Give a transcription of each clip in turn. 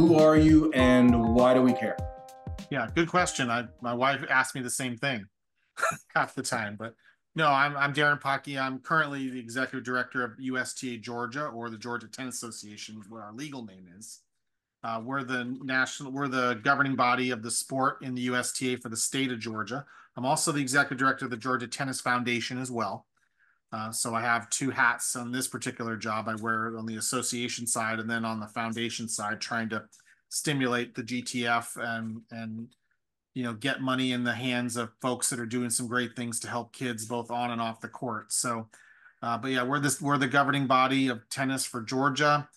Who are you and why do we care? Yeah, good question. My wife asked me the same thing half the time, but no, I'm Darren Potkey. I'm currently the executive director of USTA Georgia, or the Georgia Tennis Association, what our legal name is. We're the governing body of the sport in the USTA for the state of Georgia. I'm also the executive director of the Georgia Tennis Foundation as well. So I have two hats on this particular job. I wear it on the association side and then on the foundation side, trying to stimulate the GTF and get money in the hands of folks that are doing some great things to help kids both on and off the court. So, but yeah, we're the governing body of tennis for Georgia.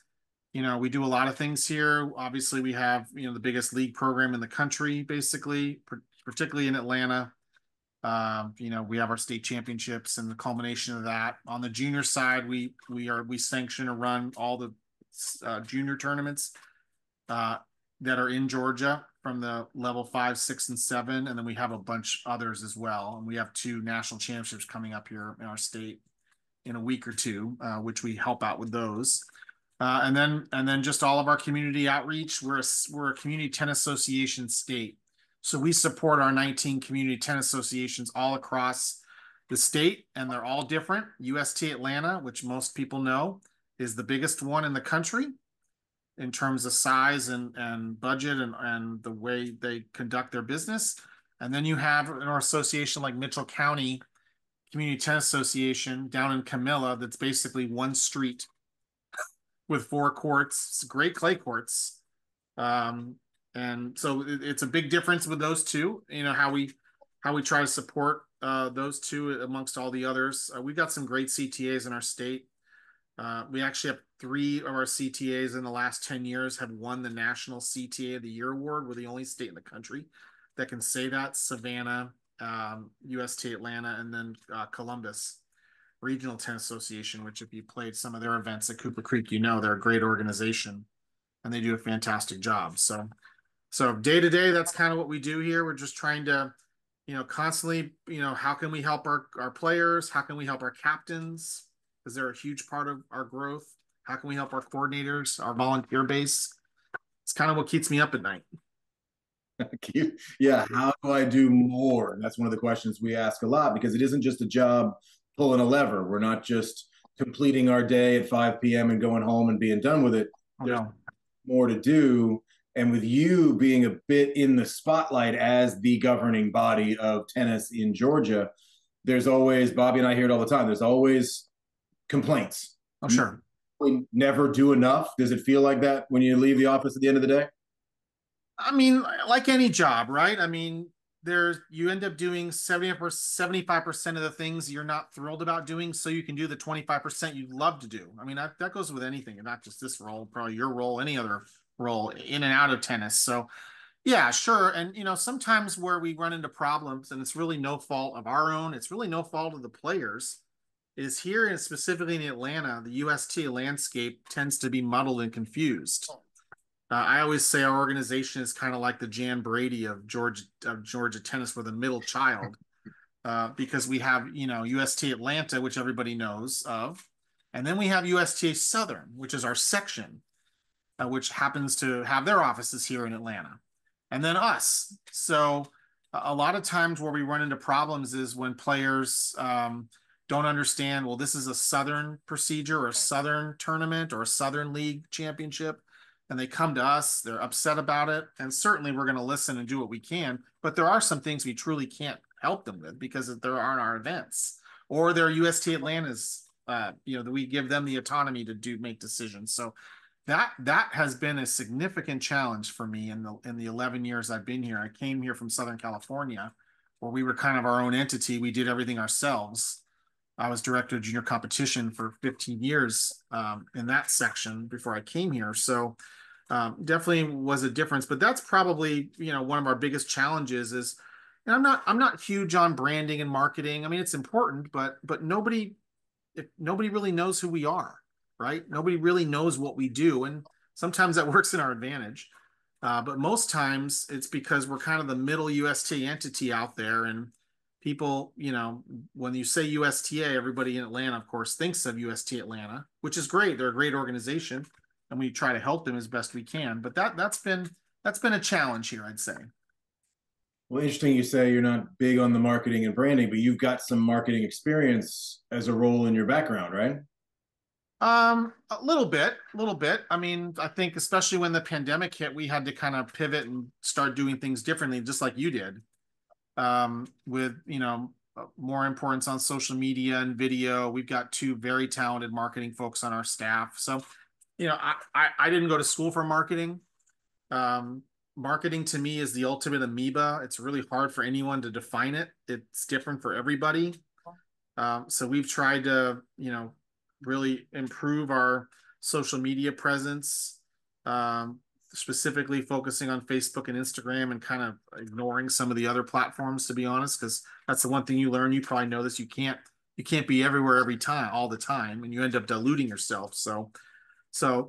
We do a lot of things here. Obviously, we have the biggest league program in the country, basically, particularly in Atlanta. We have our state championships and the culmination of that. On the junior side, we sanction and run all the junior tournaments that are in Georgia from the level 5, 6, and 7, and then we have a bunch others as well. And we have 2 national championships coming up here in our state in a week or two, which we help out with those. And then just all of our community outreach. We're a community tennis association state. So we support our 19 community tennis associations all across the state, and they're all different. USTA Atlanta, which most people know, is the biggest one in the country in terms of size and budget and the way they conduct their business. And then you have an association like Mitchell County Community Tennis Association down in Camilla that's basically one street with 4 courts, great clay courts. And so it's a big difference with those two, how we try to support those two amongst all the others. We've got some great CTAs in our state. We actually have 3 of our CTAs in the last 10 years have won the National CTA of the Year Award. We're the only state in the country that can say that. Savannah, USTA Atlanta, and then Columbus Regional Tennis Association, which if you played some of their events at Cooper Creek, they're a great organization and they do a fantastic job. So day to day, that's kind of what we do here. We're just trying to, constantly, how can we help our players? How can we help our captains? Because they're a huge part of our growth. How can we help our coordinators, our volunteer base? It's kind of what keeps me up at night. Yeah, how do I do more? And that's one of the questions we ask a lot, because it isn't just a job pulling a lever. We're not just completing our day at 5 p.m. and going home and being done with it. There's more to do. And with you being a bit in the spotlight as the governing body of tennis in Georgia, there's always, Bobby and I hear it all the time, there's always complaints. Oh, sure. We never do enough. Does it feel like that when you leave the office at the end of the day? I mean, like any job, right? I mean, you end up doing 75% of the things you're not thrilled about doing, so you can do the 25% you'd love to do. I mean, that goes with anything, and not just this role, probably your role, any other role in and out of tennis. So yeah, sure. And sometimes where we run into problems, and it's really no fault of our own, it's really no fault of the players, is here, and specifically in Atlanta, the USTA landscape tends to be muddled and confused. I always say our organization is kind of like the Jan Brady of Georgia tennis, with a middle child, because we have USTA Atlanta, which everybody knows of, and then we have USTA Southern, which is our section, which happens to have their offices here in Atlanta, and then us. So a lot of times where we run into problems is when players don't understand, well, this is a Southern procedure or a Southern tournament or a Southern League championship. And they come to us, they're upset about it. And certainly we're going to listen and do what we can. But there are some things we truly can't help them with because there aren't our events. Or they're USTA Atlanta's, that we give them the autonomy to make decisions. So that has been a significant challenge for me in the 11 years I've been here. I came here from Southern California, where we were kind of our own entity. We did everything ourselves. I was director of junior competition for 15 years in that section before I came here. So definitely was a difference. But that's probably, one of our biggest challenges is, and I'm not huge on branding and marketing. I mean, it's important, but nobody really knows who we are, right? Nobody really knows what we do. And sometimes that works in our advantage. But most times it's because we're kind of the middle USTA entity out there, and people, when you say USTA, everybody in Atlanta, of course, thinks of USTA Atlanta, which is great. They're a great organization. and we try to help them as best we can. But that's been a challenge here, I'd say. Well, interesting you say you're not big on the marketing and branding, but you've got some marketing experience as a role in your background, right? A little bit, a little bit. I mean, I think especially when the pandemic hit, we had to kind of pivot and start doing things differently, just like you did. With, more importance on social media and video. We've got two very talented marketing folks on our staff. So, I didn't go to school for marketing. Marketing to me is the ultimate amoeba. It's really hard for anyone to define it. It's different for everybody. So we've tried to, really improve our social media presence, specifically focusing on Facebook and Instagram and kind of ignoring some of the other platforms, to be honest, because that's the one thing you learn. You probably know this. You can't be everywhere every time, all the time, and you end up diluting yourself. So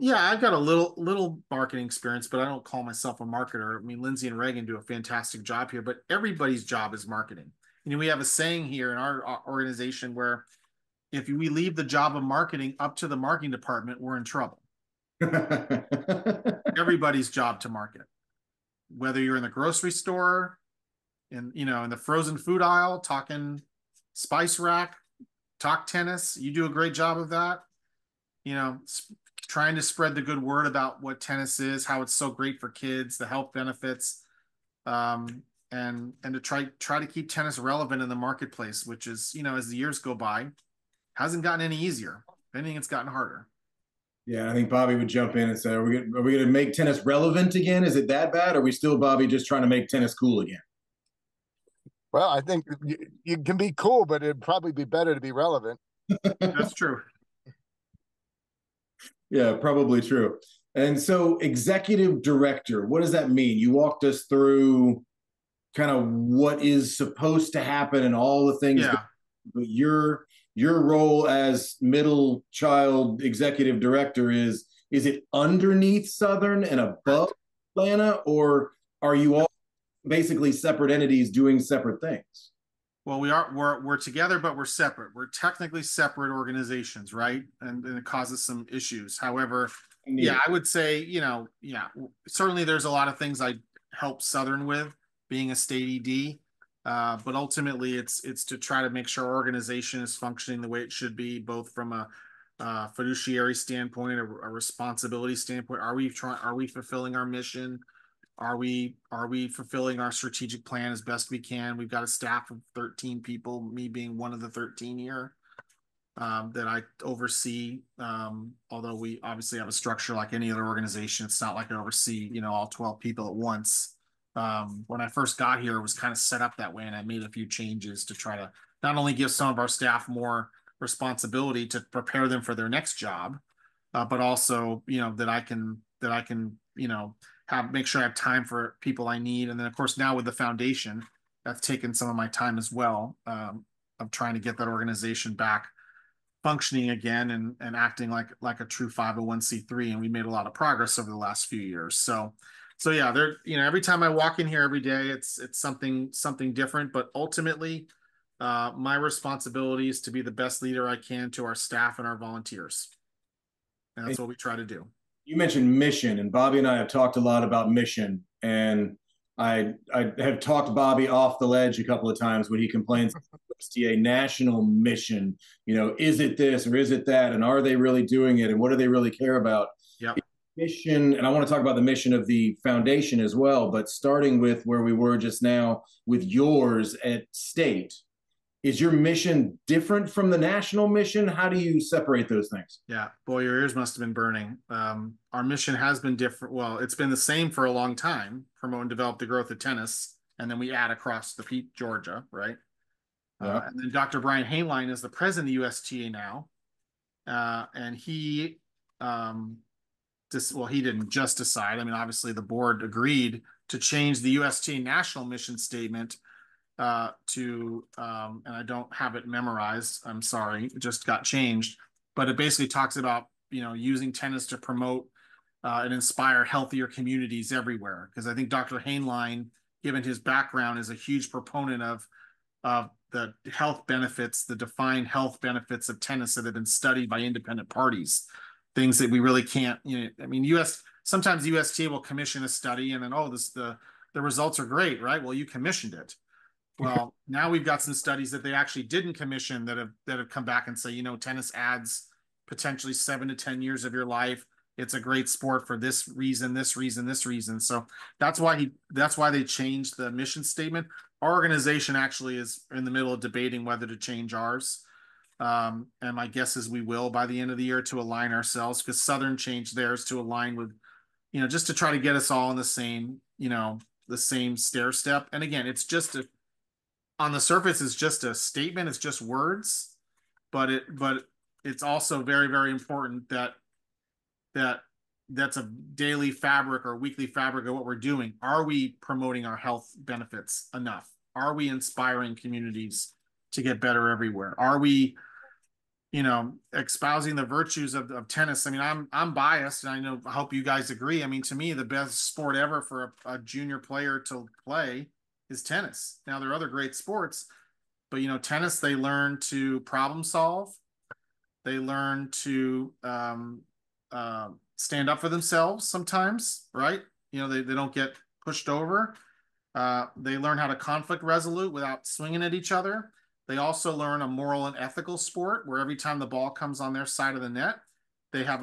yeah, I've got a little marketing experience, but I don't call myself a marketer. I mean, Lindsay and Reagan do a fantastic job here, but everybody's job is marketing. We have a saying here in our organization where if we leave the job of marketing up to the marketing department, we're in trouble. Everybody's job to market, whether you're in the grocery store, in the frozen food aisle, talking spice rack, talk tennis. You do a great job of that. Trying to spread the good word about what tennis is, how it's so great for kids, the health benefits, and to try to keep tennis relevant in the marketplace, which is, as the years go by, hasn't gotten any easier. If anything, it's gotten harder. Yeah, I think Bobby would jump in and say, "Are we going to make tennis relevant again? Is it that bad? Or are we still, Bobby, just trying to make tennis cool again?" Well, I think you can be cool, but it'd probably be better to be relevant. That's true. Yeah, probably true. And so, executive director, what does that mean? You walked us through kind of what is supposed to happen and all the things. Yeah. But your role as middle child executive director is it underneath Southern and above Atlanta, or are you all basically separate entities doing separate things? Well, we're together, but we're separate. We're technically separate organizations, right? And it causes some issues. However, yeah, I would say, certainly there's a lot of things I help Southern with being a state ED. But ultimately it's to try to make sure our organization is functioning the way it should be, both from a fiduciary standpoint, a responsibility standpoint. Are we fulfilling our mission? Are we fulfilling our strategic plan as best we can? We've got a staff of 13 people, me being one of the 13 here, that I oversee. Although we obviously have a structure like any other organization, it's not like I oversee, all 12 people at once. When I first got here, it was kind of set up that way, and I made a few changes to try to not only give some of our staff more responsibility to prepare them for their next job, but also, that I can, make sure I have time for people I need. And then, of course, now with the foundation, that's taken some of my time as well, of trying to get that organization back functioning again and acting like a true 501c3. And we made a lot of progress over the last few years. So yeah, every time I walk in here every day, it's something different. But ultimately, my responsibility is to be the best leader I can to our staff and our volunteers. And that's what we try to do. You mentioned mission, and Bobby and I have talked a lot about mission. And I have talked Bobby off the ledge a couple of times when he complains USTA national mission. Is it this or is it that? And are they really doing it? And what do they really care about? Yeah. Mission, and I want to talk about the mission of the foundation as well, but starting with where we were just now with yours at state, is your mission different from the national mission? How do you separate those things? Yeah, boy, your ears must have been burning. Our mission has been different. Well, it's been the same for a long time: promote and develop the growth of tennis, and then we add across the Pete, Georgia, right? Yeah. And then Dr. Brian Hainline is the president of the USTA now, and he he didn't just decide. I mean, obviously the board agreed to change the USTA national mission statement to, and I don't have it memorized, I'm sorry, it just got changed, but it basically talks about, using tennis to promote and inspire healthier communities everywhere. Because I think Dr. Hainline, given his background, is a huge proponent of the health benefits, the defined health benefits of tennis that have been studied by independent parties. things that we really can't, I mean, sometimes the USTA will commission a study and then, oh, the results are great, right? Well, you commissioned it. Well, now we've got some studies that they actually didn't commission that have come back and say, tennis adds potentially 7 to 10 years of your life. It's a great sport for this reason, this reason, this reason. So that's why they changed the mission statement. Our organization actually is in the middle of debating whether to change ours. And my guess is we will by the end of the year to align ourselves, because Southern changed theirs to align with, just to try to get us all in the same, the same stair step. And again, it's just on the surface, it's just a statement. It's just words, but it's also very, very important that's a daily fabric or weekly fabric of what we're doing. Are we promoting our health benefits enough? Are we inspiring communities to get better everywhere? Are we, espousing the virtues of tennis? I mean, I'm biased, and I hope you guys agree. I mean, to me, the best sport ever for a junior player to play is tennis. Now, there are other great sports, but tennis, they learn to problem solve. They learn to stand up for themselves sometimes, right? They don't get pushed over. They learn how to conflict resolute without swinging at each other. They also learn a moral and ethical sport where every time the ball comes on their side of the net, they have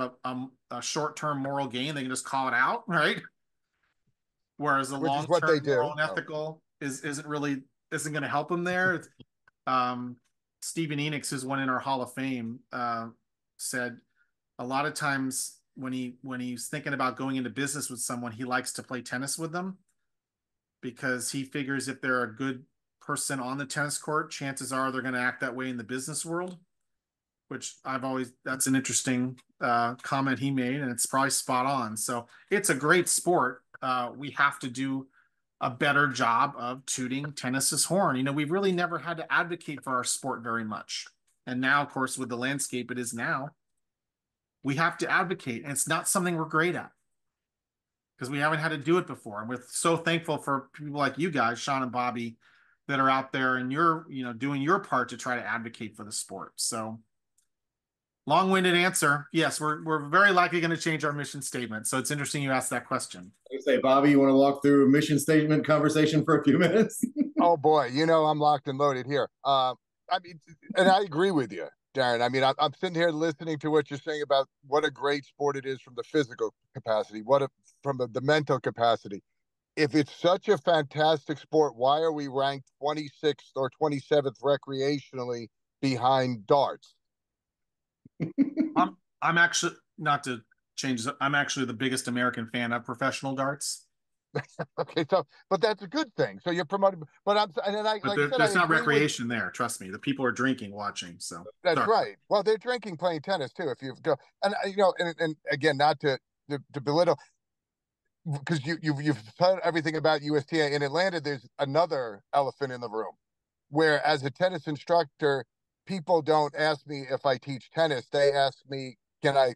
a short-term moral gain. They can just call it out, right? Whereas the long-term moral and ethical isn't going to help them there. Stephen Enix, who's one in our Hall of Fame, said a lot of times when he's thinking about going into business with someone, he likes to play tennis with them, because he figures if they're a good person on the tennis court, chances are they're going to act that way in the business world, which that's an interesting comment he made, and it's probably spot on. So it's a great sport. We have to do a better job of tooting tennis's horn. We've really never had to advocate for our sport very much. And now, of course, with the landscape it is now, we have to advocate, and it's not something we're great at because we haven't had to do it before. And we're so thankful for people like you guys, Shaun and Bobby, that are out there and you're, doing your part to try to advocate for the sport. So long-winded answer. Yes, we're very likely going to change our mission statement. So it's interesting you asked that question. I say, Bobby, you want to walk through a mission statement conversation for a few minutes? Oh boy, I'm locked and loaded here. I mean, and I agree with you, Darren. I mean, I'm sitting here listening to what you're saying about what a great sport it is from the physical capacity, from the mental capacity. If it's such a fantastic sport, why are we ranked 26th or 27th recreationally behind darts? I'm actually, not to change this, I'm actually the biggest American fan of professional darts. Okay, but that's a good thing. So you're promoting, there's not recreation there. Trust me, the people are drinking, watching. So that's right. Well, they're drinking, playing tennis too. If you go, and and again, not to belittle, because you've said everything about USTA. In Atlanta, there's another elephant in the room, where as a tennis instructor, people don't ask me if I teach tennis. They ask me, can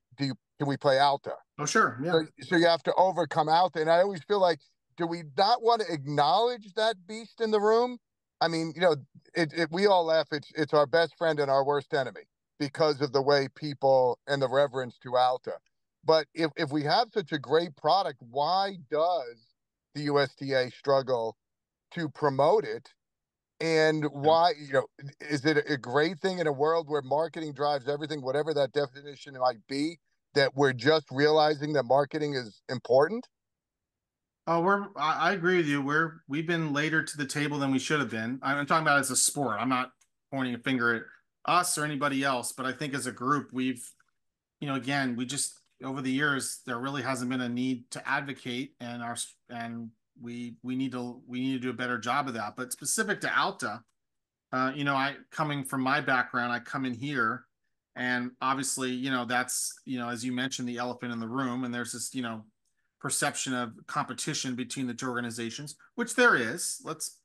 we play Alta? Oh, sure. Yeah. So you have to overcome Alta. And I always feel like, do we not want to acknowledge that beast in the room? I mean, we all laugh. It's our best friend and our worst enemy because of the way people and the reverence to Alta. But if we have such a great product, why does the USTA struggle to promote it? And why, is it a great thing in a world where marketing drives everything, whatever that definition might be, that we're just realizing that marketing is important? Oh, I agree with you. We've been later to the table than we should have been. I'm talking about as a sport. I'm not pointing a finger at us or anybody else, but I think as a group, we've, again, we just, over the years, there really hasn't been a need to advocate, and we need to do a better job of that. But specific to Alta, coming from my background, I come in here, and obviously, that's, as you mentioned, the elephant in the room, and there's this, perception of competition between the two organizations, which there is. Let's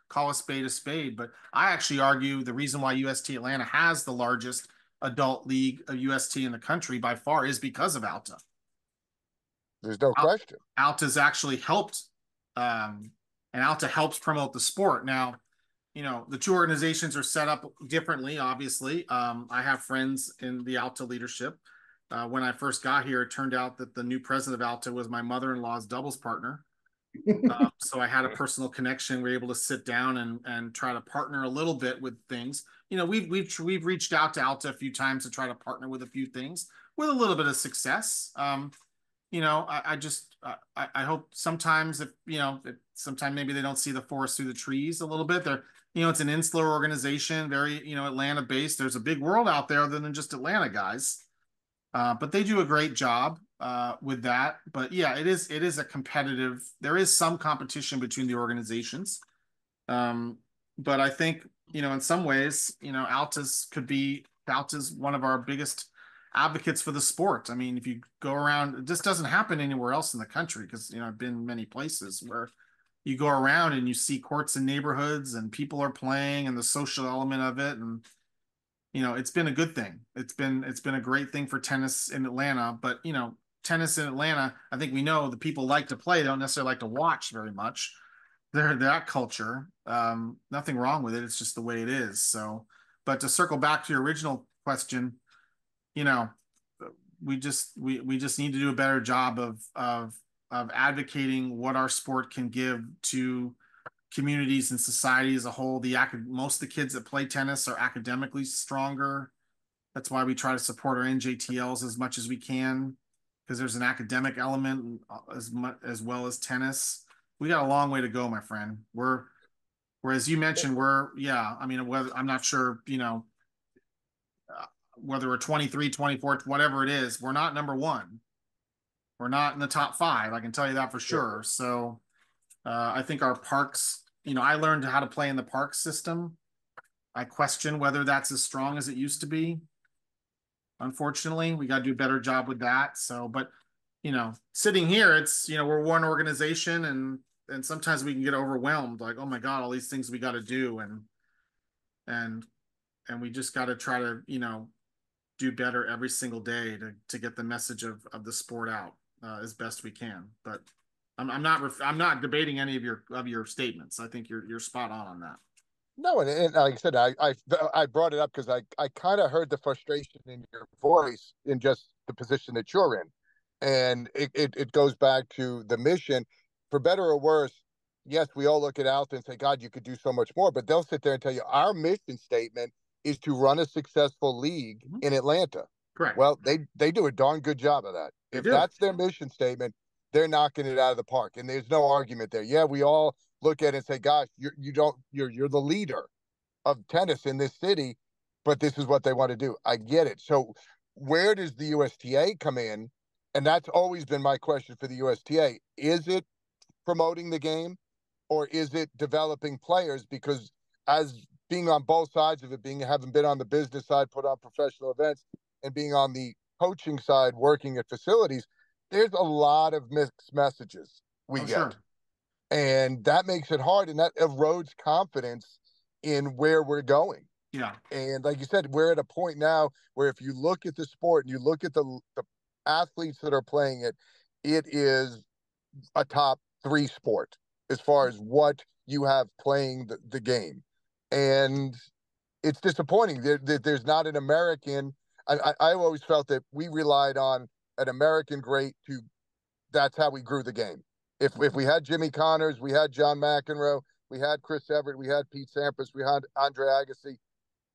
call a spade. But I actually argue the reason why UST Atlanta has the largest adult league of UST in the country by far is because of Alta. There's no question. Alta's actually helped, and Alta helps promote the sport. Now, the two organizations are set up differently, obviously. I have friends in the Alta leadership, When I first got here, it turned out that the new president of Alta was my mother-in-law's doubles partner. So I had a personal connection. We were able to sit down and try to partner a little bit with things. You know, we've reached out to Alta a few times to try to partner with a few things with a little bit of success. You know, I hope sometimes if sometimes maybe they don't see the forest through the trees a little bit. They're, you know, it's an insular organization, very, you know, Atlanta based. There's a big world out there other than just Atlanta guys. But they do a great job with that. But yeah, it is a competitive. There is some competition between the organizations. But I think, you know, in some ways, you know, Alta's one of our biggest advocates for the sport. I mean, if you go around, it just doesn't happen anywhere else in the country because, you know, I've been many places where you go around and you see courts in neighborhoods and people are playing and the social element of it. And you know, it's been a good thing. It's been a great thing for tennis in Atlanta. But you know, tennis in Atlanta, I think we know the people like to play, they don't necessarily like to watch very much. They're that culture. Nothing wrong with it. It's just the way it is. So, but to circle back to your original question, you know, we just need to do a better job of advocating what our sport can give to communities and society as a whole. Most of the kids that play tennis are academically stronger. That's why we try to support our NJTLs as much as we can, because there's an academic element as well as tennis. We got a long way to go, my friend. As you mentioned, I mean, I'm not sure, you know, whether we're 23, 24, whatever it is, we're not number one. We're not in the top 5. I can tell you that for sure. So I think our parks, you know, I learned how to play in the park system. I question whether that's as strong as it used to be. Unfortunately, we got to do a better job with that. So, but, you know, sitting here, it's, you know, we're one organization and sometimes we can get overwhelmed. Like, oh my God, all these things we got to do. And we just got to try to, you know, do better every single day to get the message of the sport out as best we can. But I'm not debating any of your statements. I think you're spot on that. No, and like I said, I brought it up because I kind of heard the frustration in your voice in just the position that you're in, and it goes back to the mission, for better or worse. Yes, we all look at Alta and say, God, you could do so much more, but they'll sit there and tell you our mission statement is to run a successful league in Atlanta. Correct. Well, they do a darn good job of that. If that's their mission statement, they're knocking it out of the park, and there's no argument there. Yeah, we all look at it and say, gosh, you're the leader of tennis in this city, but this is what they want to do. I get it. So where does the USTA come in? And that's always been my question for the USTA. Is it promoting the game or is it developing players? Because as being on both sides of it, having been on the business side, put on professional events, and being on the coaching side, working at facilities, there's a lot of mixed messages we get. Sure. And that makes it hard, and that erodes confidence in where we're going. Yeah. And like you said, we're at a point now where if you look at the sport and you look at the athletes that are playing it, it is a top 3 sport as far as what you have playing the game. And it's disappointing that there's not an American. I always felt that we relied on an American great that's how we grew the game. If we had Jimmy Connors, we had John McEnroe, we had Chris Everett, we had Pete Sampras, we had Andre Agassi,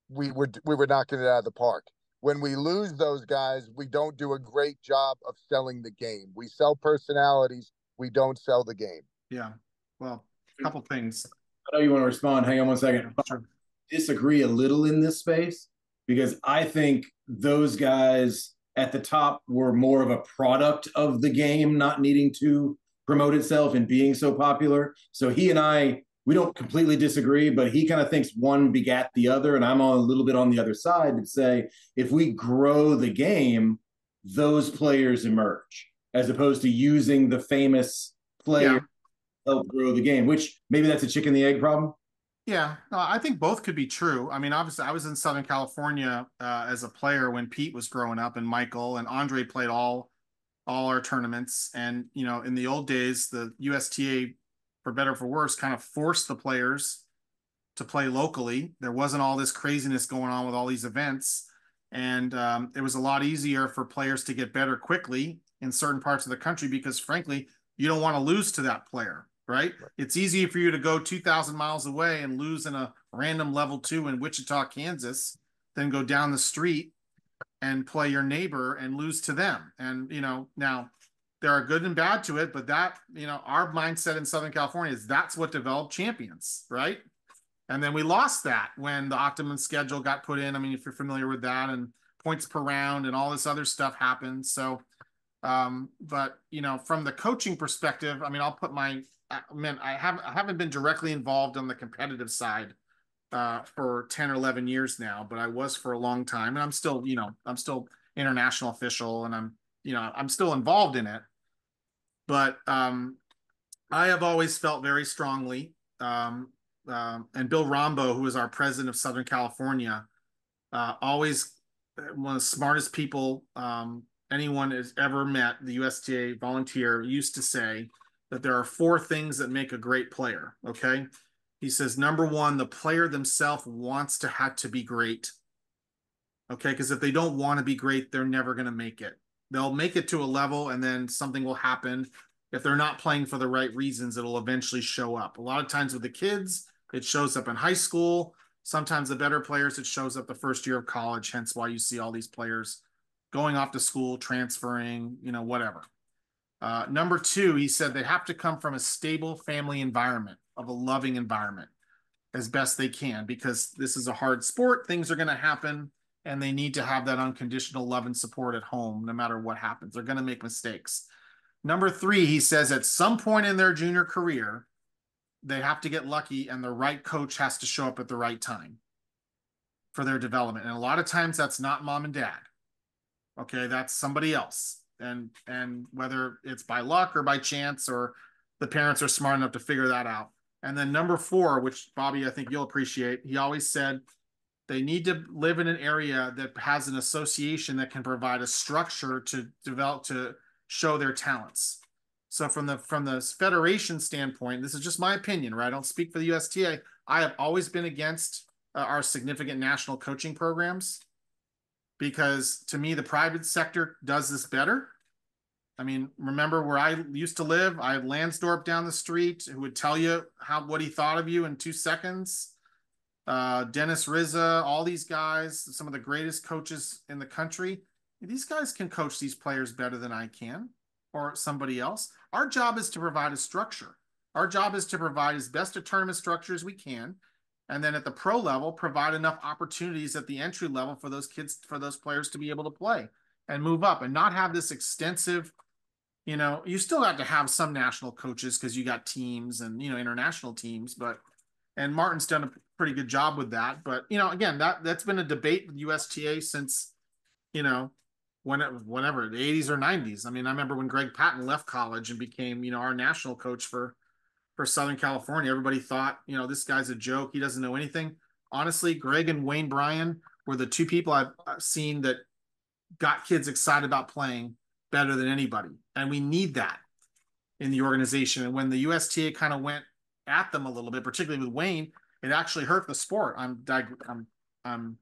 we were knocking it out of the park. When we lose those guys, we don't do a great job of selling the game. We sell personalities, we don't sell the game. Yeah. Well, a couple things. I know you want to respond. Hang on one second. Yeah, sure. Disagree a little in this space because I think those guys at the top were more of a product of the game, not needing to promote itself and being so popular. So he and I, we don't completely disagree, but he kind of thinks one begat the other. And I'm on a little bit on the other side to say, if we grow the game, those players emerge as opposed to using the famous player to help grow the game, which maybe that's a chicken and the egg problem. Yeah, no, I think both could be true. I mean, obviously, I was in Southern California as a player when Pete was growing up, and Michael and Andre played all our tournaments. And you know, in the old days, the USTA, for better or for worse, kind of forced the players to play locally. There wasn't all this craziness going on with all these events. And it was a lot easier for players to get better quickly in certain parts of the country because, frankly, you don't want to lose to that player, right? It's easy for you to go 2,000 miles away and lose in a random level 2 in Wichita, Kansas, than go down the street and play your neighbor and lose to them. And, now there are good and bad to it, but that, our mindset in Southern California is that's what developed champions, right? And then we lost that when the optimum schedule got put in. I mean, if you're familiar with that, and points per round and all this other stuff happened. So, but from the coaching perspective, I mean, I haven't been directly involved on the competitive side for 10 or 11 years now, but I was for a long time, and I'm still international official, and I'm still involved in it. But I have always felt very strongly, and Bill Rombo, who is our president of Southern California, always one of the smartest people anyone has ever met, the USTA volunteer, used to say that there are 4 things that make a great player, okay? He says, number 1, the player themselves wants to have to be great, okay? Because if they don't want to be great, they're never going to make it. They'll make it to a level, and then something will happen. If they're not playing for the right reasons, it'll eventually show up. A lot of times with the kids, it shows up in high school. Sometimes the better players, it shows up the first year of college, hence why you see all these players going off to school, transferring, whatever. Number 2, he said they have to come from a stable family environment, of a loving environment, as best they can, because this is a hard sport. Things are going to happen, and they need to have that unconditional love and support at home, no matter what happens. They're going to make mistakes. Number 3, he says at some point in their junior career, they have to get lucky, and the right coach has to show up at the right time for their development. And a lot of times that's not mom and dad. Okay, that's somebody else. And whether it's by luck or by chance, or the parents are smart enough to figure that out. And then number 4, which Bobby, I think you'll appreciate, he always said they need to live in an area that has an association that can provide a structure to develop, to show their talents. So from the federation standpoint, this is just my opinion, right? I don't speak for the USTA. I have always been against our significant national coaching programs, because to me, the private sector does this better. I mean, remember where I used to live? I had Lansdorp down the street who would tell you what he thought of you in 2 seconds. Dennis Rizza, all these guys, some of the greatest coaches in the country. These guys can coach these players better than I can, or somebody else. Our job is to provide a structure. Our job is to provide as best a tournament structure as we can. And then at the pro level, provide enough opportunities at the entry level for those kids, for those players to be able to play and move up, and not have this extensive, you still have to have some national coaches because you got teams and, international teams, and Martin's done a pretty good job with that. But, again, that's been a debate with USTA since, whenever, the 80s or 90s. I mean, I remember when Greg Patton left college and became, our national coach for Southern California. Everybody thought, this guy's a joke. He doesn't know anything. Honestly, Greg and Wayne Bryan were the 2 people I've seen that got kids excited about playing better than anybody. And we need that in the organization. And when the USTA kind of went at them a little bit, particularly with Wayne, it actually hurt the sport. I'm on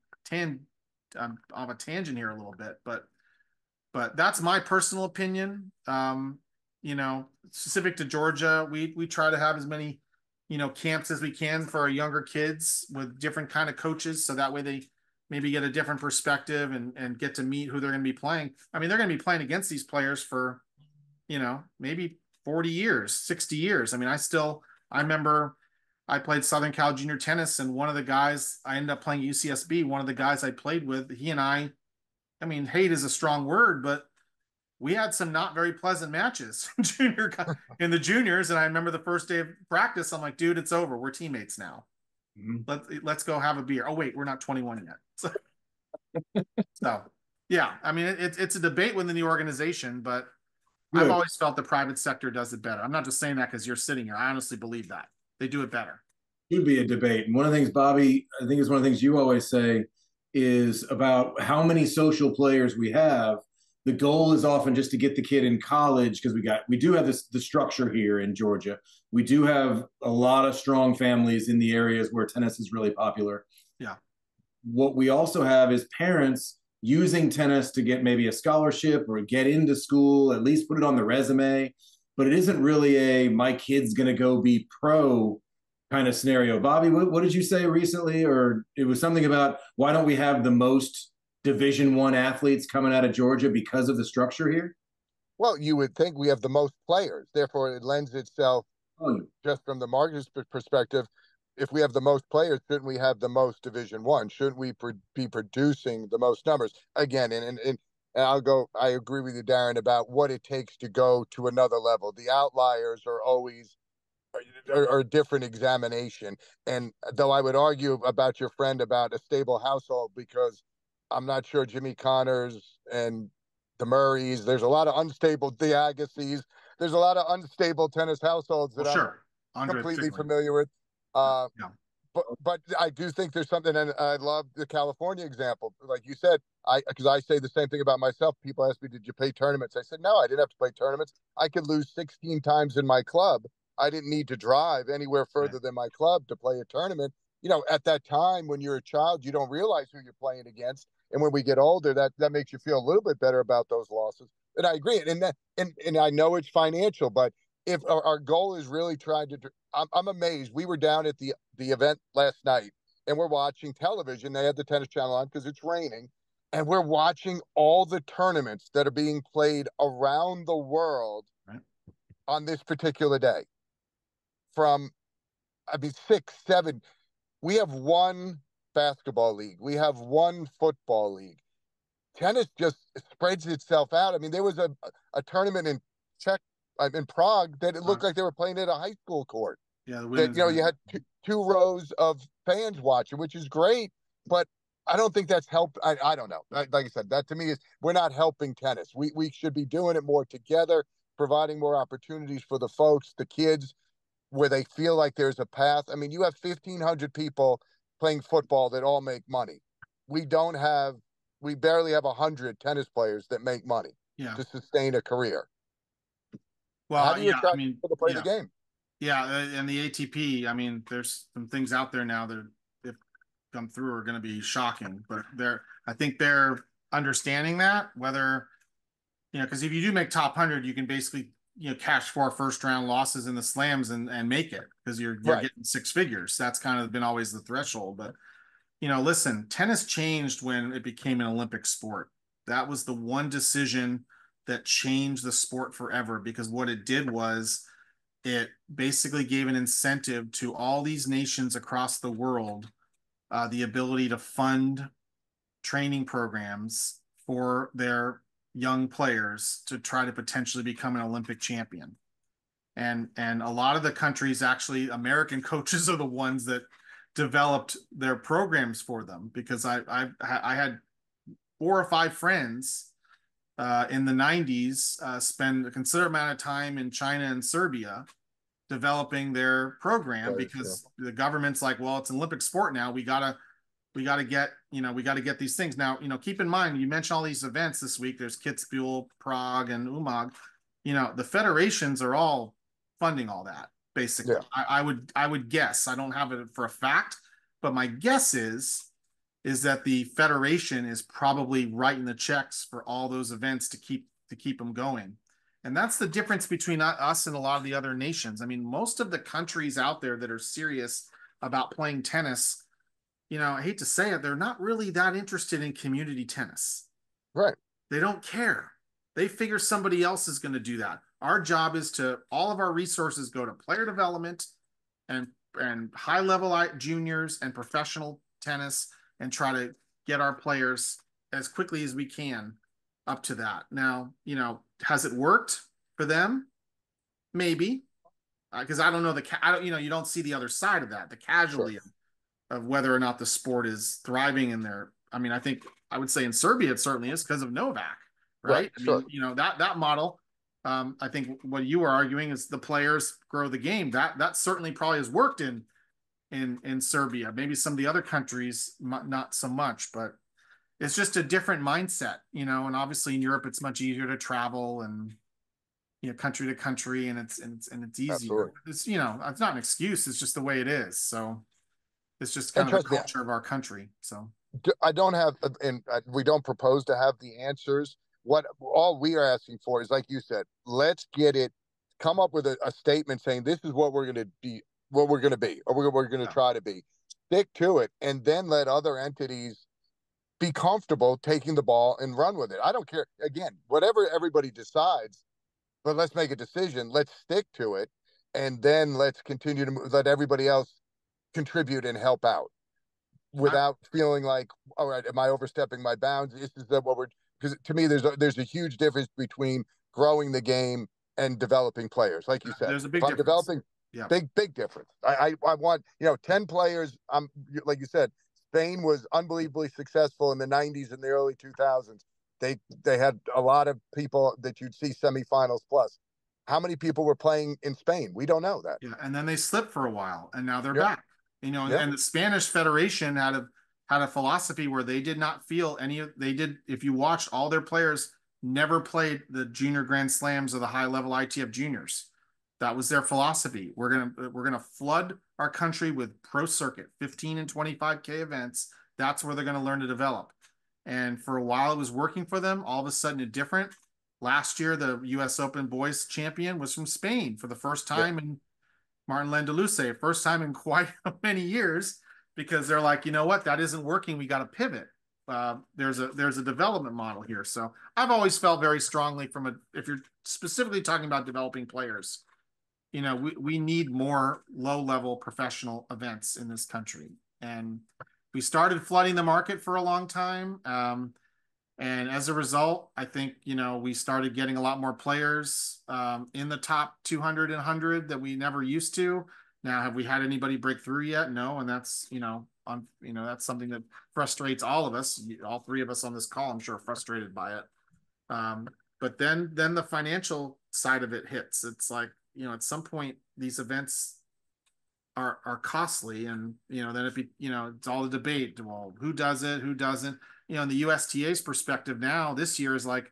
a tangent here a little bit, but that's my personal opinion. Specific to Georgia, we try to have as many, camps as we can for our younger kids with different kind of coaches. So that way they maybe get a different perspective and get to meet who they're going to be playing. I mean, they're going to be playing against these players for, maybe 40 years, 60 years. I mean, I remember I played Southern Cal junior tennis, and one of the guys I ended up playing at UCSB, one of the guys I played with, he and I mean, hate is a strong word, but we had some not very pleasant matches in the juniors. And I remember the first day of practice, I'm like, dude, it's over. We're teammates now. Mm-hmm. Let's go have a beer. Oh, wait, we're not 21 yet. So yeah, I mean, it's a debate within the organization, but Good. I've always felt the private sector does it better. I'm not just saying that because you're sitting here. I honestly believe that they do it better. It would be a debate. And one of the things, Bobby, I think is one of the things you always say is about how many social players we have. The goal is often just to get the kid in college, because we do have the structure here in Georgia. We do have a lot of strong families in the areas where tennis is really popular. Yeah. What we also have is parents using tennis to get maybe a scholarship or get into school, at least put it on the resume. But it isn't really a my kid's going to go be pro kind of scenario. Bobby, what did you say recently? Or it was something about why don't we have the most Division I athletes coming out of Georgia because of the structure here? Well, you would think we have the most players, therefore it lends itself, Oh, just from the market perspective. If we have the most players, shouldn't we have the most Division I? Shouldn't we be producing the most numbers again? And I agree with you, Darren, about what it takes to go to another level. The outliers are always are a different examination. And though I would argue about your friend about a stable household, because I'm not sure Jimmy Connors and the Murrays, there's a lot of unstable Diagassis. There's a lot of unstable tennis households that I'm completely familiar with. Yeah. But I do think there's something, and I love the California example. Like you said, because I say the same thing about myself. People ask me, "Did you play tournaments?" I said, "No, I didn't have to play tournaments. I could lose 16 times in my club. I didn't need to drive anywhere further than my club to play a tournament." At that time when you're a child, you don't realize who you're playing against, and when we get older, that makes you feel a little bit better about those losses. And I agree, and I know it's financial, but if our goal is really trying to, I'm amazed. We were down at the event last night, and we're watching television. They had the Tennis Channel on because it's raining, and we're watching all the tournaments that are being played around the world on this particular day. From, I mean, 6, 7. We have one basketball league. We have one football league. Tennis just spreads itself out. I mean, there was a tournament in Prague that it looked like they were playing at a high school court. Yeah, that you had two rows of fans watching, which is great, but I don't think that's helped. I don't know. Like I said, that to me is, we're not helping tennis. We should be doing it more together, providing more opportunities for the folks, the kids, where they feel like there's a path. I mean, you have 1,500 people playing football that all make money. We barely have 100 tennis players that make money to sustain a career. Well, how do you attract people to play the game? Yeah, and the ATP, I mean, there's some things out there now that if come through are going to be shocking, but I think they're understanding that, whether, because if you do make top 100, you can basically, cash 4 first round losses in the slams and make it, because you're getting 6 figures. That's kind of been always the threshold. But, listen, tennis changed when it became an Olympic sport. That was the one decision that changed the sport forever, because what it did was it basically gave an incentive to all these nations across the world, the ability to fund training programs for their young players to try to potentially become an Olympic champion. And a lot of the countries, actually, American coaches are the ones that developed their programs for them, because I had 4 or 5 friends in the 90s spend a considerable amount of time in China and Serbia developing their program, because the government's like, well, it's an Olympic sport now. We gotta get these things. Now, keep in mind, you mentioned all these events this week. There's Kitzbühel, Prague, and Umag. The federations are all funding all that, basically. I would guess. I don't have it for a fact, but my guess is that the federation is probably writing the checks for all those events to keep them going. And that's the difference between us and a lot of the other nations. I mean, most of the countries out there that are serious about playing tennis, I hate to say it, they're not really that interested in community tennis. Right. They don't care. They figure somebody else is going to do that. Our job is all of our resources go to player development and high level juniors and professional tennis, and try to get our players as quickly as we can up to that. Now, has it worked for them? Maybe, because I don't know you don't see the other side of that, the casualty of whether or not the sport is thriving in there. I mean, I would say in Serbia it certainly is, because of Novak, right? I mean, that model. I think what you were arguing is the players grow the game. That certainly probably has worked in Serbia. Maybe some of the other countries not so much, but it's just a different mindset, and obviously in Europe it's much easier to travel and country to country, and it's easier. Absolutely. It's it's not an excuse, it's just the way it is. So it's just kind of the culture of our country. So I don't have, and we don't propose to have the answers. What all we are asking for is, like you said, let's get it, come up with a statement saying this is what we're going to be, what we're going to be, or we're going to try to be. Stick to it, and then let other entities be comfortable taking the ball and run with it. I don't care. Again, whatever everybody decides, but let's make a decision. Let's stick to it, and then let's continue to let everybody else contribute and help out without feeling like, all right, am I overstepping my bounds? This is what we're, because to me, there's a huge difference between growing the game and developing players. Like you said, there's a big if I'm difference. developing, Yeah, big difference. I want, 10 players. Like you said, Spain was unbelievably successful in the 90s and the early 2000s. They had a lot of people that you'd see semifinals plus. How many people were playing in Spain? We don't know that. yeah, and then they slipped for a while, and now they're Yep. back. Yep. And the Spanish Federation had a philosophy where they did not feel any of they did. If you watched, all their players never played the junior Grand Slams or the high level ITF juniors. That was their philosophy. We're gonna flood our country with pro circuit, 15 and 25K events. That's where they're gonna learn to develop. And for a while, it was working for them. All of a sudden, it different. Last year, the U.S. Open boys champion was from Spain for the first time, and Martin Landaluce, first time in quite many years, because they're like, you know what, that isn't working. We got to pivot. There's a development model here. So I've always felt very strongly if you're specifically talking about developing players, we need more low-level professional events in this country. And we started flooding the market for a long time. And as a result, I think, we started getting a lot more players in the top 200 and 100 that we never used to. Now, have we had anybody break through yet? No. And that's, that's something that frustrates all of us. All three of us on this call, I'm sure, are frustrated by it. But then the financial side of it hits. It's like, at some point, these events are costly, and then it's all the debate. Well, who does it, who doesn't? In the USTA's perspective now, this year is like,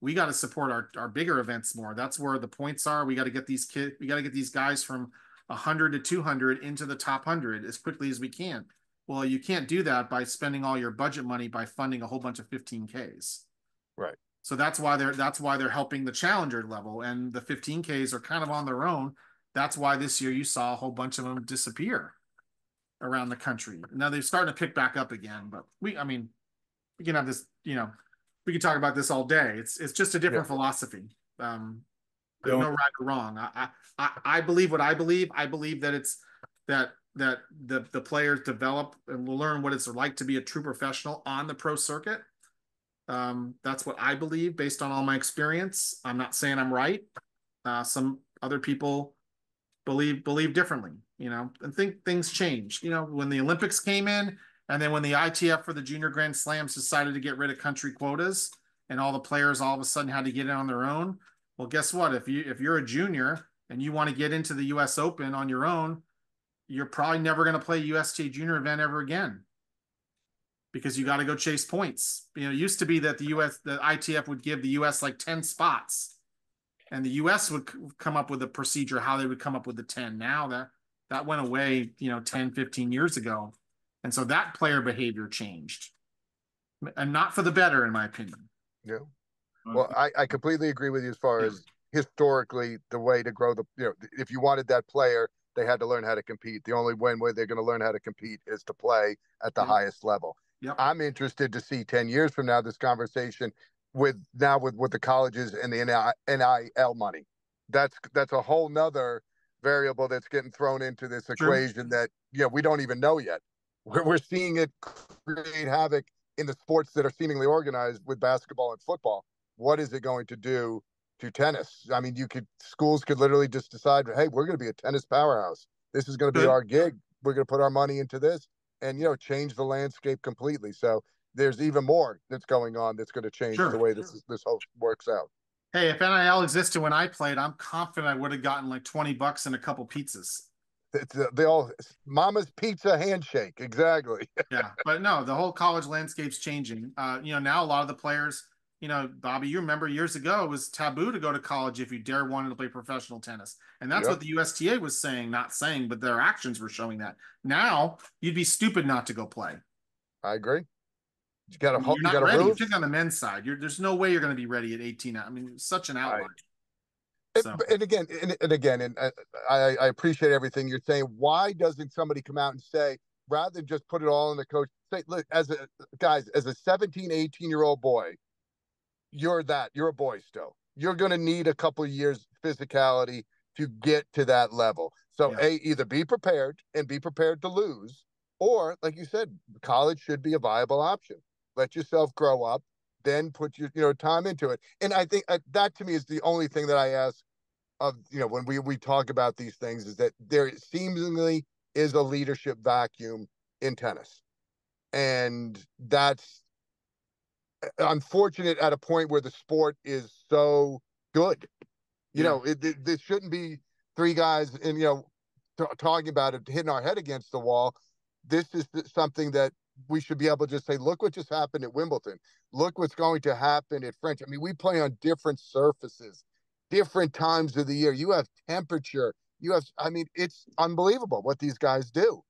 we got to support our bigger events more. That's where the points are. We got to get these guys from 100 to 200 into the top 100 as quickly as we can. Well, you can't do that by spending all your budget money by funding a whole bunch of 15Ks. Right. So that's why they're helping the challenger level, and the 15Ks are kind of on their own. That's why this year you saw a whole bunch of them disappear around the country. Now they're starting to pick back up again, but we can have this, we can talk about this all day. It's just a different philosophy. There's no right or wrong. I believe what I believe. I believe that it's that the players develop and will learn what it's like to be a true professional on the pro circuit. That's what I believe based on all my experience. I'm not saying I'm right. Some other people believe differently, and think things change. When the Olympics came in, and then when the ITF for the Junior Grand Slams decided to get rid of country quotas, and all the players all of a sudden had to get in on their own. Well, guess what? If you're a junior and you want to get into the U.S. Open on your own, you're probably never going to play a USTA junior event ever again, because you got to go chase points. It used to be that the ITF would give the U.S. like 10 spots, and the U.S. would come up with a procedure how they would come up with the 10. Now that went away, 10, 15 years ago. And so that player behavior changed, and not for the better, in my opinion. Yeah. Well, I completely agree with you as far as historically the way to grow if you wanted that player, they had to learn how to compete. The only way they're going to learn how to compete is to play at the highest level. Yep. I'm interested to see 10 years from now this conversation with the colleges and the NIL money. That's a whole nother variable that's getting thrown into this equation that we don't even know yet. We're seeing it create havoc in the sports that are seemingly organized with basketball and football. What is it going to do to tennis? I mean, schools could literally just decide, hey, we're going to be a tennis powerhouse. This is going to be our gig. We're going to put our money into this, and change the landscape completely. So there's even more that's going on that's going to change the way this whole works out. Hey, if NIL existed when I played, I'm confident I would have gotten like $20 and a couple pizzas. They all Mama's Pizza handshake, exactly. Yeah, but no, the whole college landscape's changing. Now a lot of the players, Bobby, you remember years ago it was taboo to go to college if you wanted to play professional tennis, and that's what the USTA was saying, not saying, but their actions were showing that. Now you'd be stupid not to go play. I agree. You got I mean, to you're you got not to ready, move. particularly on the men's side. There's no way you're going to be ready at 18. I mean, such an outlier. So, And again, I appreciate everything you're saying. Why doesn't somebody come out and say, rather than just put it all on the coach, say, look, as a 17, 18-year-old boy, you're a boy still. You're going to need a couple of years physicality to get to that level. So yeah. either be prepared and be prepared to lose, or like you said, college should be a viable option. Let yourself grow up, then put your time into it. And I think that to me is the only thing that I ask of, when we talk about these things, is that there seemingly is a leadership vacuum in tennis. And that's unfortunate at a point where the sport is so good. This shouldn't be three guys and, talking about it, hitting our head against the wall. This is something that we should be able to just say, look what just happened at Wimbledon. Look what's going to happen at French. I mean, we play on different surfaces, different times of the year. You have temperature. I mean, it's unbelievable what these guys do.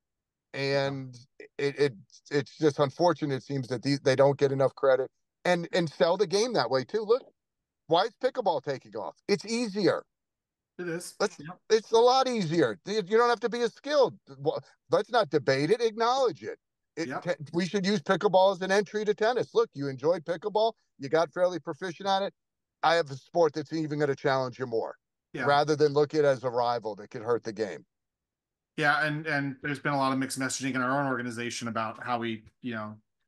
And it's just unfortunate. It seems that they don't get enough credit and sell the game that way too. Look, why is pickleball taking off? It's easier. It is. It's a lot easier. You don't have to be as skilled. Let's not debate it. Acknowledge it. We should use pickleball as an entry to tennis. Look, you enjoyed pickleball. You got fairly proficient at it. I have a sport that's even going to challenge you more, rather than look at it as a rival that could hurt the game. Yeah, and there's been a lot of mixed messaging in our own organization about how we,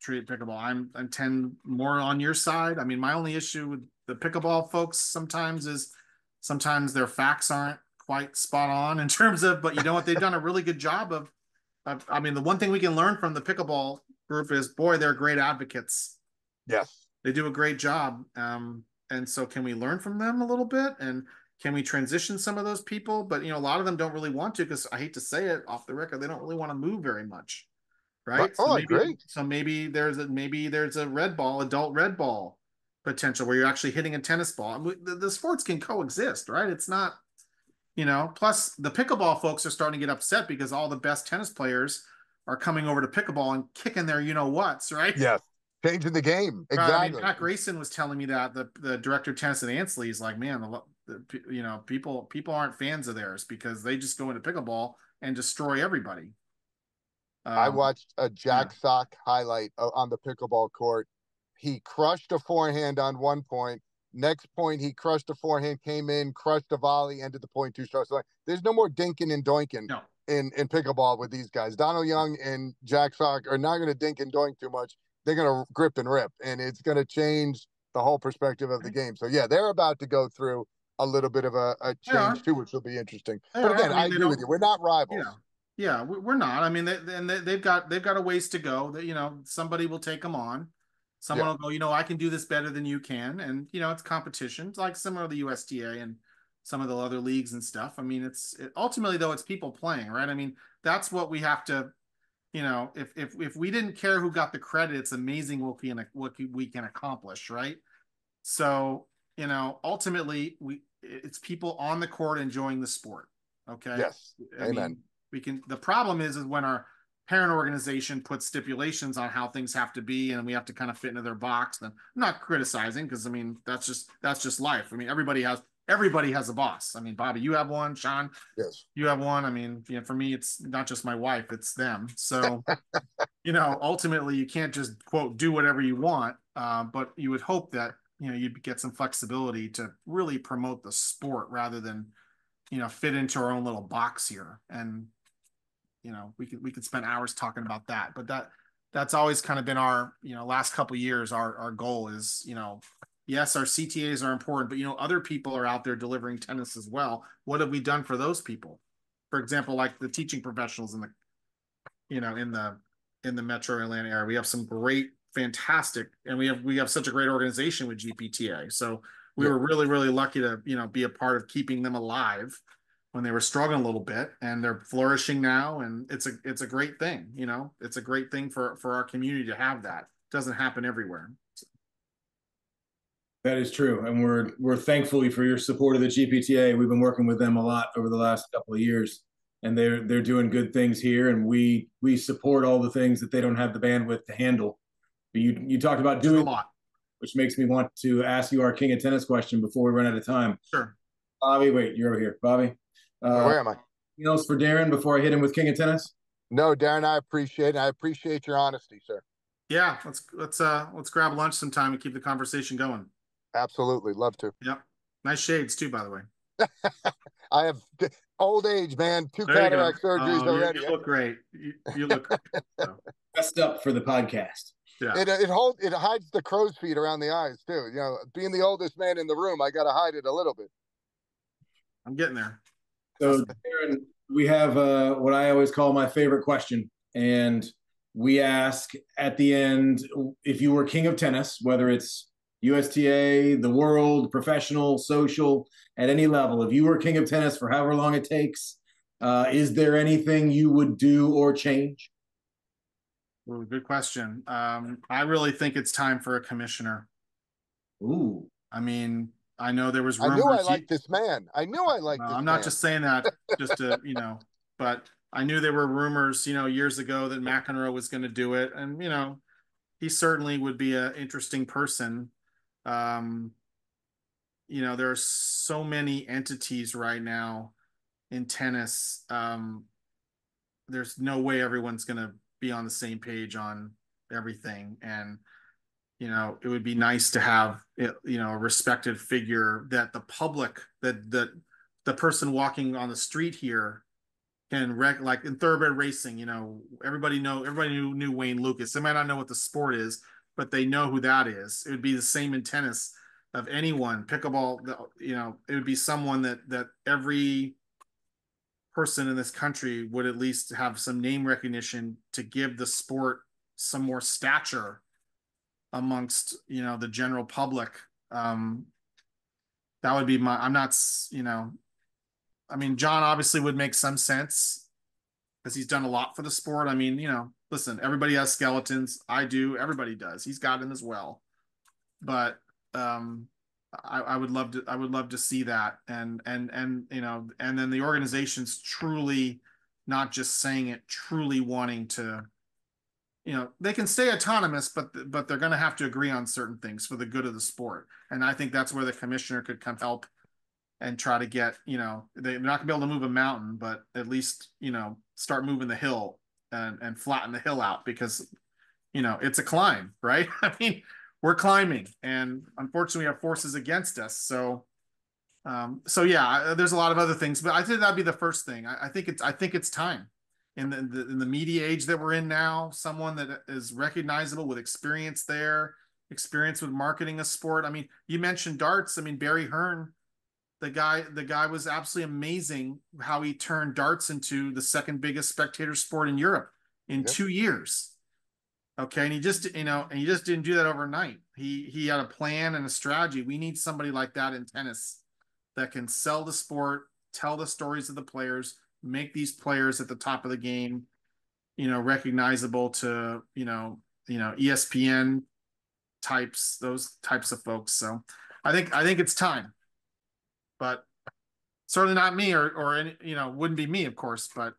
treat pickleball. I'm 10 more on your side. I mean, my only issue with the pickleball folks sometimes is their facts aren't quite spot on in terms of, but you know what, they've done a really good job of I mean, the one thing we can learn from the pickleball group is, boy, they're great advocates. Yes. They do a great job. And so can we learn from them a little bit? And can we transition some of those people? But, a lot of them don't really want to, because I hate to say it off the record, they don't really want to move very much. Right. Oh, I agree. So maybe there's a red ball, adult red ball potential where you're actually hitting a tennis ball. The sports can coexist, right? It's not, plus the pickleball folks are starting to get upset because all the best tennis players are coming over to pickleball and kicking their whats, right? Yes. Changing the game. Exactly. Right. I mean, Pat Grayson was telling me that the director of tennis at Ansley is like, man, people aren't fans of theirs because they just go into pickleball and destroy everybody. I watched a Jack Sock highlight on the pickleball court. He crushed a forehand on one point. Next point, he crushed a forehand, came in, crushed a volley, ended the point 2 strokes. So there's no more dinking and doinking in pickleball with these guys. Donald Young and Jack Sock are not going to dink and doink too much. They're going to grip and rip, and it's going to change the whole perspective of the game. So, they're about to go through a little bit of a change too, which will be interesting. But again, I agree with you. We're not rivals. Yeah, we're not. I mean, they've got a ways to go. That somebody will take them on. Someone will go, I can do this better than you can, and it's competition. It's like similar to the USTA and some of the other leagues and stuff. I mean, ultimately though, it's people playing, right? I mean, that's what we have to. If we didn't care who got the credit, it's amazing what we can accomplish, right? So ultimately it's people on the court enjoying the sport. Okay. Yes. I mean, the problem is when our parent organization puts stipulations on how things have to be and we have to kind of fit into their box. Then I'm not criticizing, because I mean, that's just life. I mean, everybody has a boss. I mean, Bobby, you have one. Sean, yes, you have one. I mean, for me, it's not just my wife, it's them. So, ultimately you can't just quote, do whatever you want. But you would hope that, you'd get some flexibility to really promote the sport rather than, fit into our own little box here. And, we could spend hours talking about that, but that's always kind of been our, last couple of years, our goal is, yes, our CTAs are important, but other people are out there delivering tennis as well. What have we done for those people? For example, like the teaching professionals in the Metro Atlanta area, we have some great, fantastic, and we have such a great organization with GPTA. So we were really, really lucky to, be a part of keeping them alive when they were struggling a little bit, and they're flourishing now. And it's a great thing. It's a great thing for our community to have that. It doesn't happen everywhere. That is true, and we're thankful for your support of the GPTA. We've been working with them a lot over the last couple of years, and they're doing good things here, and we support all the things that they don't have the bandwidth to handle, You talked about Doing doing a lot. which makes me want to ask you our king of tennis question before we run out of time. Sure. Bobby, wait, you're over here. Bobby. Where am I? Anything else for Darren before I hit him with king of tennis? No, Darren, I appreciate it. I appreciate your honesty, sir. Yeah, let's grab lunch sometime and keep the conversation going. Absolutely. Love to. Yep. Nice shades too, by the way. I have old age, man. 2 There you go. cataract surgeries already. You look great. You look great. So, Dressed up for the podcast. yeah. It hides the crow's feet around the eyes too. You know, being the oldest man in the room, I got to hide it a little bit. I'm getting there. So, Darren, we have what I always call my favorite question. And we ask at the end, if you were king of tennis, whether it's USTA, the world, professional, social, at any level, if you were king of tennis for however long it takes, is there anything you would do or change? Ooh, good question. I really think it's time for a commissioner. Ooh. I mean, I know there was I rumors. knew I liked this man. I knew I liked this man. I'm not just saying that just to, but I knew there were rumors, years ago that McEnroe was going to do it. And, he certainly would be an interesting person. There are so many entities right now in tennis. There's no way everyone's going to be on the same page on everything. And, it would be nice to have, a respected figure that the public, that the person walking on the street here can like in thoroughbred racing, everybody knew Wayne Lucas. They might not know what the sport is, but they know who that is. It would be the same in tennis of anyone, pickleball, it would be someone that every person in this country would at least have some name recognition to give the sport some more stature amongst, the general public. That would be I'm not, I mean, John obviously would make some sense because he's done a lot for the sport. I mean, listen, everybody has skeletons. I do. Everybody does. He's got them as well. But I would love to see that. And then the organization's truly not just saying it, truly wanting to, they can stay autonomous, but they're going to have to agree on certain things for the good of the sport. And I think that's where the commissioner could come help and try to get, they're not gonna be able to move a mountain, but at least, start moving the hill and flatten the hill out because, it's a climb, right? I mean, we're climbing and unfortunately we have forces against us. So yeah, there's a lot of other things, but I think that'd be the first thing. I think it's time in the media age that we're in now, someone that is recognizable with experience with marketing a sport. I mean, you mentioned darts. I mean, Barry Hearn, the guy was absolutely amazing how he turned darts into the second biggest spectator sport in Europe in 2 years. Okay. And he just didn't do that overnight. He had a plan and a strategy. We need somebody like that in tennis that can sell the sport, tell the stories of the players, make these players at the top of the game, recognizable to, ESPN types, those types of folks. So I think it's time. But certainly not me or any, wouldn't be me, of course, but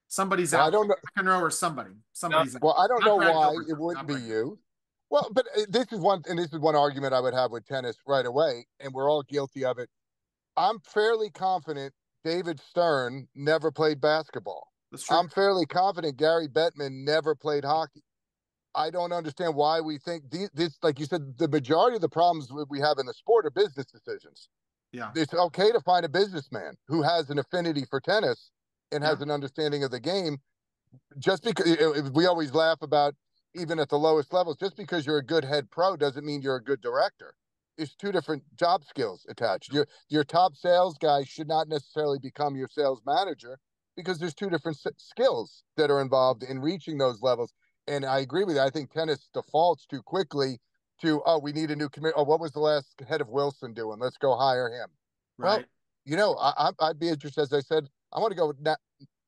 somebody's out. I don't know. McEnroe or somebody's out. Well, I don't know why it wouldn't be you. Well, but this is one argument I would have with tennis right away, and we're all guilty of it. I'm fairly confident David Stern never played basketball. That's true. I'm fairly confident Gary Bettman never played hockey. I don't understand why we think this, like you said, the majority of the problems we have in the sport are business decisions. Yeah. It's okay to find a businessman who has an affinity for tennis and has an understanding of the game. Just because we always laugh about, even at the lowest levels, just because you're a good head pro doesn't mean you're a good director. It's two different job skills attached. Your top sales guy should not necessarily become your sales manager because there's two different skills that are involved in reaching those levels. And I agree with you. I think tennis defaults too quickly to, we need a new committee. Oh, what was the last head of Wilson doing? Let's go hire him. Right. Well, I'd be interested, as I said, I want to go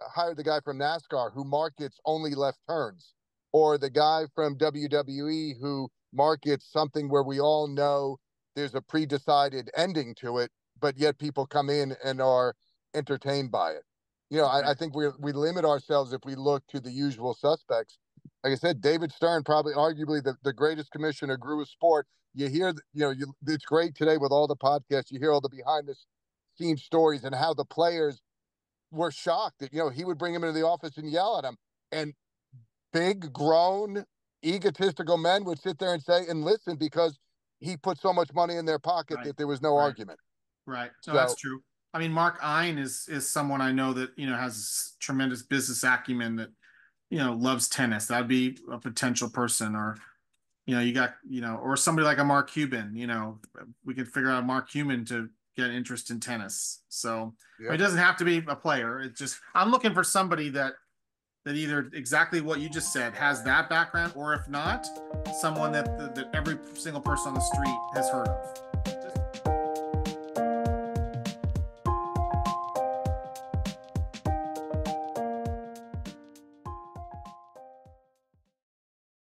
hire the guy from NASCAR who markets only left turns, or the guy from WWE who markets something where we all know there's a pre-decided ending to it, but yet people come in and are entertained by it. I think we limit ourselves if we look to the usual suspects. like I said, David Stern, probably arguably the greatest commissioner, grew a sport. You hear, it's great today with all the podcasts. You hear all the behind the scenes stories and how the players were shocked that, he would bring him into the office and yell at him. And big, grown, egotistical men would sit there and say and listen because he put so much money in their pocket that there was no argument. Right. No, that's true. I mean, Mark Ein is someone I know that, has tremendous business acumen that, loves tennis. That'd be a potential person. Or, you got, or somebody like a Mark Cuban, we could figure out Mark Cuban to get interest in tennis. So it doesn't have to be a player. It's just, I'm looking for somebody that either exactly what you just said has that background, or if not, someone that every single person on the street has heard of. Just